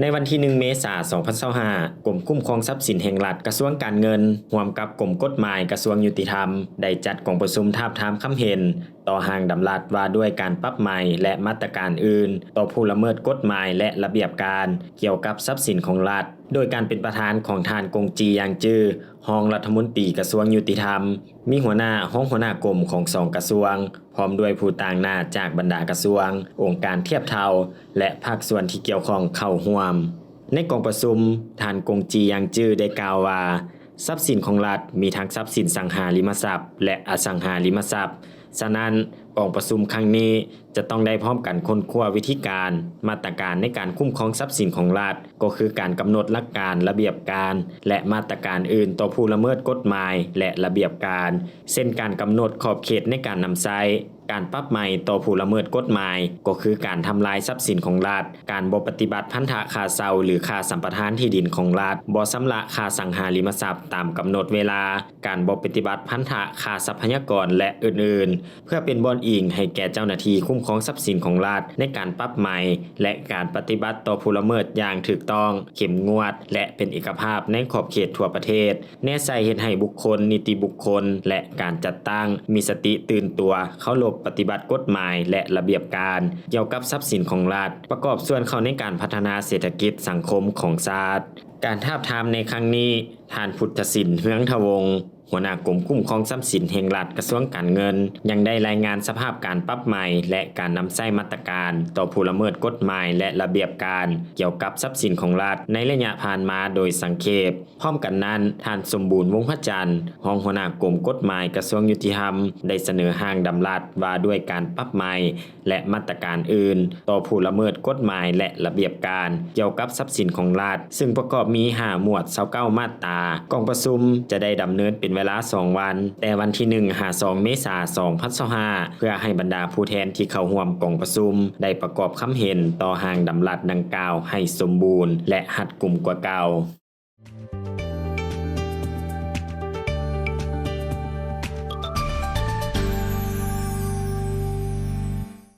ในวันที่1เมษายน2025กรมคุ้มครองทรัพย์สินแห่งรัฐกระทรวงการเงินร่วมกับกรมกฎหมายกระทรวงยุติธรรมได้จัดกองประชุมทาบทามคำเห็นต่อห้างดำรัฐว่าด้วยการปรับใหม่และมาตรการอื่นต่อผู้ละเมิดกฎหมายและระเบียบการเกี่ยวกับทรัพย์สินของรัฐโดยการเป็นประธานของท่านกงจียางจื้อรองรัฐมนตรีกระทรวงยุติธรรมมีหัวหน้าหัวหน้ากรมของ2กระทรวงพร้อมด้วยผู้ต่างหน้าจากบรรดากระทรวงองค์การเทียบเท่าและภาคส่วนที่เกี่ยวข้องเข้าร่วมในกองประชุมท่านกงจียางจื้อได้กล่าวว่าทรัพย์สินของรัฐมีทั้งทรัพย์สินสังหาริมทรัพย์และอสังหาริมทรัพย์ฉะนั้นกองประชุมครั้งนี้จะต้องได้พร้อมกันค้นคว้าวิธีการมาตรการในการคุ้มครองทรัพย์สินของรัฐก็คือการกำหนดหลักการระเบียบการและมาตรการอื่นต่อผู้ละเมิดกฎหมายและระเบียบการเช่นการกำหนดขอบเขตในการนำใช้การปรับใหม่ต่อผู้ละเมิดกฎหมายก็คือการทำลายทรัพย์สินของรัฐการบ่ปฏิบัติพันธะค่าเช่าหรือค่าสัมปทานที่ดินของรัฐบ่ชำระค่าสังหาริมทรัพย์ตามกำหนดเวลาการบ่ปฏิบัติพันธะค่าทรัพยากรและอื่นๆเพื่อเป็นบ่อนอิงให้แก่เจ้าหน้าที่คุ้มครองทรัพย์สินของรัฐในการปรับใหม่และการปฏิบัติต่อผู้ละเมิดอย่างถูกต้องเข้มงวดและเป็นเอกภาพในขอบเขตทั่วประเทศแน่ใจเฮ็ดให้บุคคลนิติบุคคลและการจัดตั้งมีสติตื่นตัวเคารพปฏิบัติกฎหมายและระเบียบการเกี่ยวกับทรัพย์สินของรัฐประกอบส่วนเข้าในการพัฒนาเศรษฐกิจสังคมของชาติการทาบทามในครั้งนี้ท่านพุทธศิลป์เฮืองทวงศ์หัวหน้ากรมคุ้มครองทรัพย์สินแห่งรัฐกระทรวงการเงินยังได้รายงานสภาพการปรับใหม่และการนำใช้มาตรการต่อผู้ละเมิดกฎหมายและระเบียบการเกี่ยวกับทรัพย์สินของรัฐในระยะผ่านมาโดยสังเขปพร้อมกันนั้นท่านสมบูรณ์วงศ์พระจันทร์รองหัวหน้ากรมกฎหมายกระทรวงยุติธรรมได้เสนอห้างดำรัฐว่าด้วยการปรับใหม่และมาตรการอื่นต่อผู้ละเมิดกฎหมายและระเบียบการเกี่ยวกับทรัพย์สินของรัฐซึ่งประกอบมี5หมวด29มาตรากองประชุมจะได้ดำเนินเป็นเวลา2วันแต่วันที่1-2เมษายน2025เพื่อให้บรรดาผู้แทนที่เข้าร่วมกองประชุมได้ประกอบคำเห็นต่อห้างดำรัฐดังกล่าวให้สมบูรณ์และรัดกุมกว่าเก่า